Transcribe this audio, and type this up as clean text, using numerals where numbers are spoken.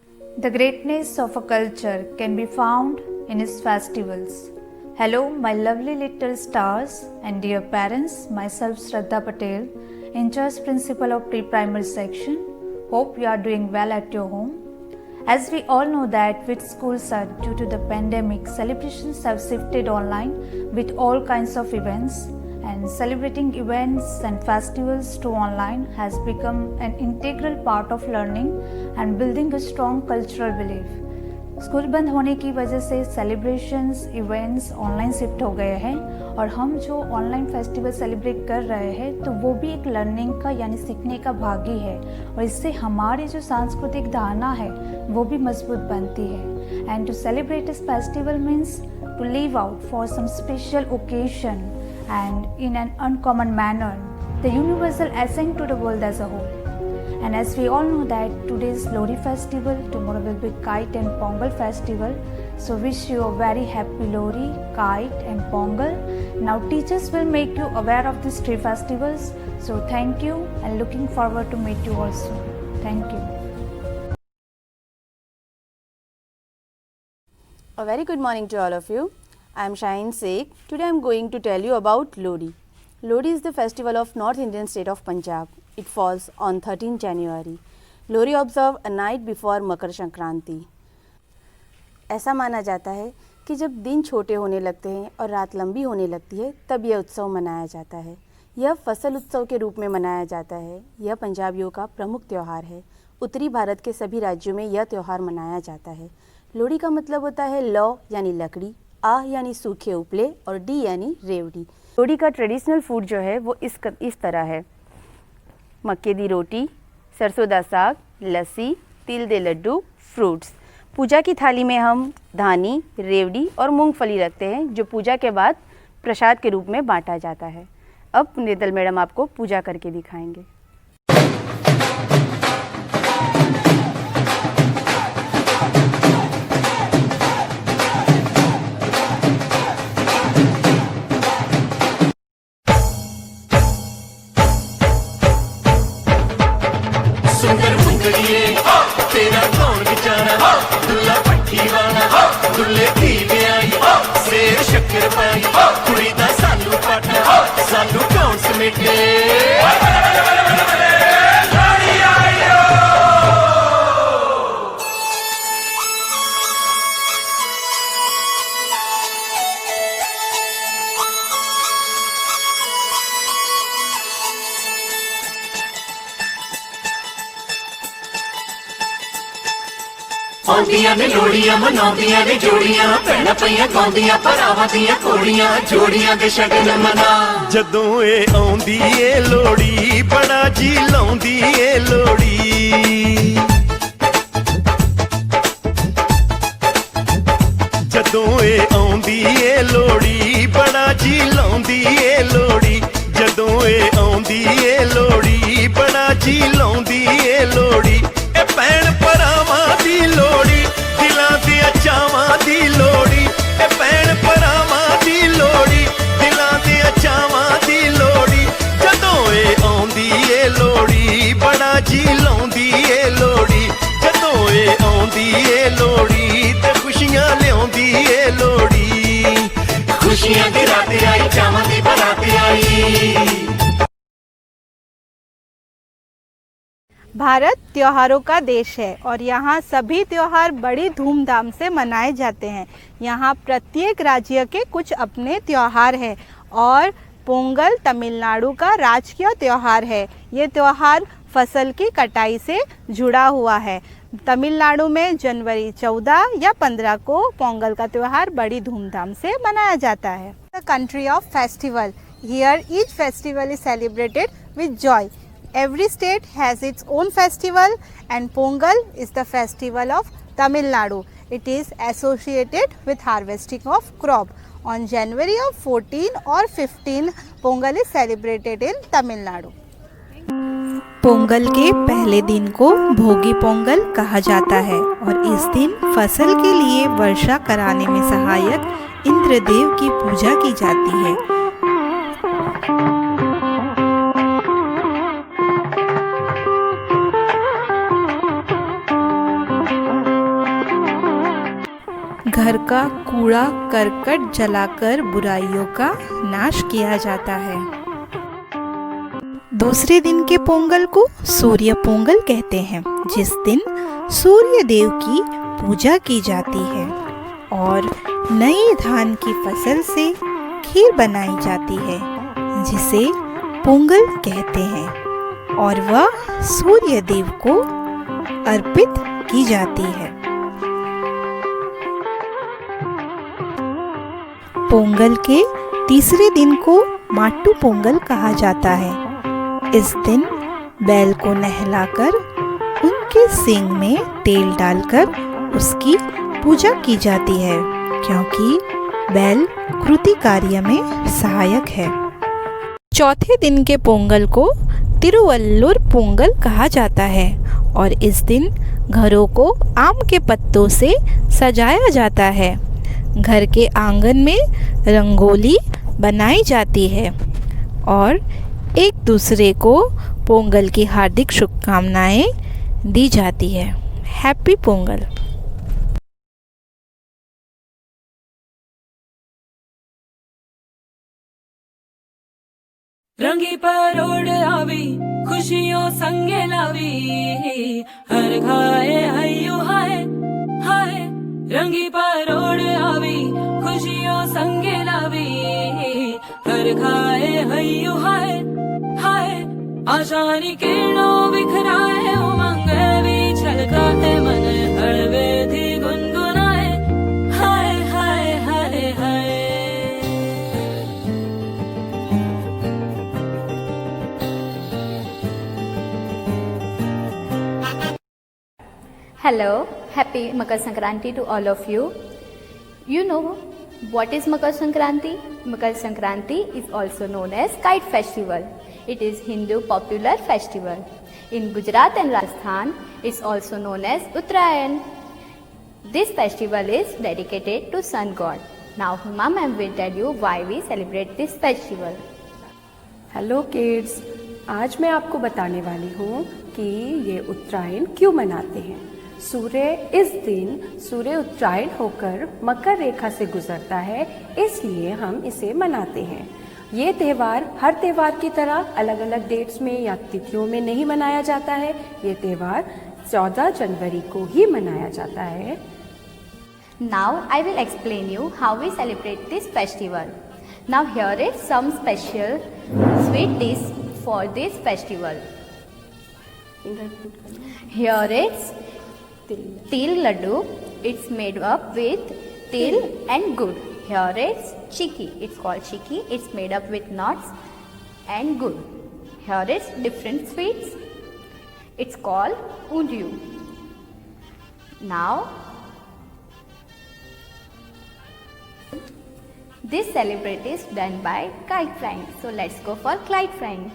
The greatness of a culture can be found in its festivals. Hello, my lovely little stars and dear parents, myself Shraddha Patel, in charge principal of pre-primary section. Hope you are doing well at your home. As we all know that with schools are due to the pandemic, celebrations have shifted online with all kinds of events, and celebrating events and festivals to online has become an integral part of learning and building a strong cultural belief. School बंद होने की वजह से celebrations events online shift हो गए हैं और हम जो ऑनलाइन फेस्टिवल सेलिब्रेट कर रहे हैं तो वो भी एक लर्निंग का यानी सीखने का भाग ही है और इससे हमारी जो सांस्कृतिक धारणा है वो भी मजबूत बनती है. And to celebrate this festival means to live out for some special occasion and in an uncommon manner, the universal ascent to the world as a whole. And as we all know that today is Lohri festival, tomorrow will be Kite and Pongal festival. So wish you a very happy Lohri, Kite and Pongal. Now teachers will make you aware of these three festivals. So thank you and looking forward to meet you all soon. Thank you. A very good morning to all of you. I am Shaheen Sheikh. Today I am going to tell you about Lohri. Lohri is the festival of North Indian state of Punjab. It falls on 13 January. Lohri observe a night before Makar Sankranti. ऐसा माना जाता है कि जब दिन छोटे होने लगते हैं और रात लंबी होने लगती है तब यह उत्सव मनाया जाता है. यह फसल उत्सव के रूप में मनाया जाता है. यह पंजाबियों का प्रमुख त्यौहार है. उत्तरी भारत के सभी राज्यों में यह त्यौहार मनाया जाता है. लोहड़ी का मतलब होता है लौ यानी लकड़ी, आ यानी सूखे उपले और डी यानी रेवड़ी. लोहड़ी का ट्रेडिशनल फूड जो है वो इस तरह है: मक्के दी रोटी, सरसों दा साग, लस्सी, तिल दे लड्डू, फ्रूट्स. पूजा की थाली में हम धानी, रेवड़ी और मूंगफली रखते हैं जो पूजा के बाद प्रसाद के रूप में बांटा जाता है. अब निर्दल मैडम आपको पूजा करके दिखाएंगे. तेरा कौन बेचारा दुल्ला पट्टी वाला दुल्ले धी आई शेर शक्कर पाई कुड़ी दा सालू पाटा सालू कौन समेटे. ਆਉਂਦੀਆਂ ਨੇ ਲੋੜੀਆਂ ਮਨਾਉਂਦੀਆਂ ਨੇ ਜੋੜੀਆਂ ਭੈਣਾਂ ਪਈਆਂ ਗਾਉਂਦੀਆਂ ਭਰਾਵਾਂ ਦੀਆਂ ਕੋੜੀਆਂ ਜੋੜੀਆਂ ਦੇ ਸ਼ਗਨ ਮਨਾ. ਜਦੋਂ ਇਹ ਆਉਂਦੀ ਏ ਲੋੜੀ ਬੜਾ ਜੀ ਲਾਉਂਦੀ ਏ ਲੋੜੀ. ਜਦੋਂ ਇਹ ਆਉਂਦੀ ਏ ਲੋੜੀ ਬੜਾ ਜੀ ਲਾਉਂਦੀ ਏ ਲੋੜੀ. ਜਦੋਂ ਇਹ ਆਉਂਦੀ ਏ ਲੋੜੀ ਬੜਾ ਜੀ ਲਾਉਂਦੀ ਏ ਲੋੜੀ. ਇਹ ਭੈਣ ਭਰਾਵਾਂ ਦੀ ਲੋੜੀ ਦਿਲਾਂ ਦੇ ਚਾਵਾਂ ਦੀ ਲੋੜੀ. ਇਹ ਭੈਣ ਭਰਾਵਾਂ ਦੀ ਲੋੜੀ ਦਿਲਾਂ ਦੇ ਚਾਵਾਂ ਦੀ ਲੋੜੀ. ਜਦੋਂ ਇਹ ਆਉਂਦੀ ਏ ਲੋੜੀ ਬੜਾ ਜੀ ਲਾਉਂਦੀ ਏ ਲੋੜੀ. ਜਦੋਂ ਇਹ ਆਉਂਦੀ ਏ ਲੋੜੀ ਤੇ ਖੁਸ਼ੀਆਂ ਲਿਆਉਂਦੀ ਏ ਲੋੜੀ. ਖੁਸ਼ੀਆਂ ਦੀ ਰਾਤ ਆਈ ਚਾਵਾਂ ਦੀ ਬਰਾਤ ਆਈ. भारत त्योहारों का देश है और यहाँ सभी त्योहार बड़ी धूमधाम से मनाए जाते हैं. यहाँ प्रत्येक राज्य के कुछ अपने त्योहार हैं और पोंगल तमिलनाडु का राजकीय त्योहार है. ये त्योहार फसल की कटाई से जुड़ा हुआ है. तमिलनाडु में जनवरी 14 या 15 को पोंगल का त्यौहार बड़ी धूमधाम से मनाया जाता है. The country of festival. Hear each festival is celebrated with Joy. Every state has its own festival and Pongal is the festival of Tamil Nadu. It is associated with harvesting of crop. On January of 14 or 15, Pongal is celebrated in Tamil Nadu. Pongal के पहले दिन को भोगी पोंगल कहा जाता है और इस दिन फसल के लिए वर्षा कराने में सहायक इंद्रदेव की पूजा की जाती है. घर का कूड़ा करकट जलाकर बुराइयों का नाश किया जाता है। दूसरे दिन के पोंगल को सूर्य पोंगल कहते हैं, जिस दिन सूर्य देव की पूजा की जाती है और नए धान की फसल से खीर बनाई जाती है, जिसे पोंगल कहते हैं और वह सूर्य देव को अर्पित की जाती है। पोंगल के तीसरे दिन को माट्टू पोंगल कहा जाता है। इस दिन बैल को नहलाकर उनके सींग में तेल डालकर उसकी पूजा की जाती है, क्योंकि बैल कृषि कार्य में सहायक है। चौथे दिन के पोंगल को तिरुवल्लुर पोंगल कहा जाता है और इस दिन घरों को आम के पत्तों से सजाया जाता है। घर के आंगन में रंगोली बनाई जाती है और एक दूसरे को पोंगल की हार्दिक शुभकामनाएं दी जाती है। हैप्पी पोंगल। रंगी परोड़ आवी खुशियों संगे लावी, हर घाए हयो हाय हाय। रंगी परोड़ आवी खुशियों संगे लावी, हर घाए हयो हाय हाय। आशानी किरणों बिखराए उमंग भी छलकाते मन, हड़वे थी गुनगुनाए हाय हाय हाय हाय। Hello, happy Makar Sankranti to all of you. You know what is Makar Sankranti? Makar Sankranti is also known as Kite Festival. It is Hindu popular festival. In Gujarat and Rajasthan, it's also known as Uttarayan. This festival is dedicated to sun god. Now Huma ma'am will tell you why we celebrate this festival. Hello kids, आज मैं आपको बताने वाली हूँ कि ये उत्तरायण क्यों मनाते हैं। इस दिन सूर्य उत्तरायण होकर मकर रेखा से गुजरता है, इसलिए हम इसे मनाते हैं। ये त्यौहार हर त्यौहार की तरह अलग अलग डेट्स में या तिथियों में नहीं मनाया जाता है। ये त्यौहार 14 जनवरी को ही मनाया जाता है। Now I will explain you how we celebrate this festival. Now here is some special sweet dish for this festival. Here is til laddu. It's made up with til and gur. Here is chikki. It's called chikki. It's made up with nuts and gur. Here is different sweets. It's called undiyu. Now this celebration is done by kite flying. So let's go for kite flying.